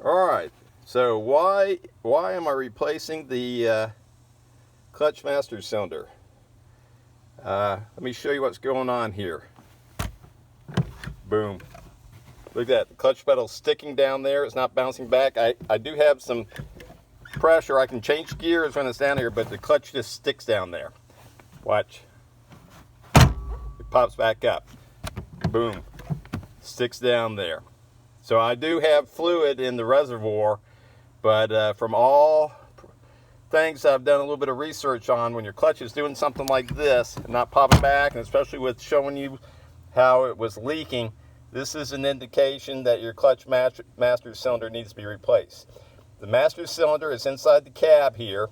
Alright, so why am I replacing the clutch master cylinder? Let me show you what's going on here. Boom. Look at that, the clutch pedal's sticking down there, it's not bouncing back. I do have some pressure, I can change gears when it's down here, but the clutch just sticks down there. Watch. It pops back up. Boom. Sticks down there. So I do have fluid in the reservoir, but from all things I've done a little bit of research on, when your clutch is doing something like this and not popping back, and especially with showing you how it was leaking, this is an indication that your clutch master cylinder needs to be replaced. The master cylinder is inside the cab here,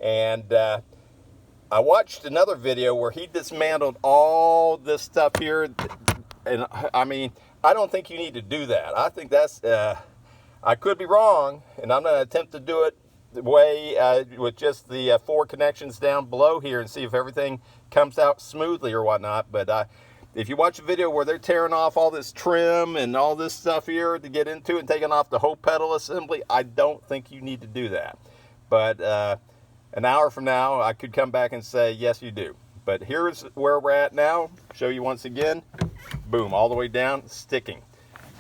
and I watched another video where he dismantled all this stuff here, and I mean, I don't think you need to do that. I think that's, I could be wrong, and I'm going to attempt to do it the way with just the 4 connections down below here and see if everything comes out smoothly or whatnot. But if you watch a video where they're tearing off all this trim and all this stuff here to get into it and taking off the whole pedal assembly, I don't think you need to do that. But an hour from now, I could come back and say, yes, you do. But here's where we're at now. Show you once again. Boom, all the way down, sticking.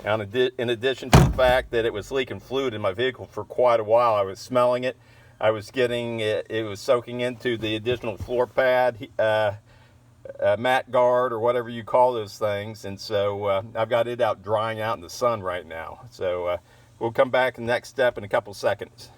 And in addition to the fact that it was leaking fluid in my vehicle for quite a while, I was smelling it. I was getting it was soaking into the additional floor pad, mat guard, or whatever you call those things. And so I've got it out drying out in the sun right now. So we'll come back to the next step in a couple seconds.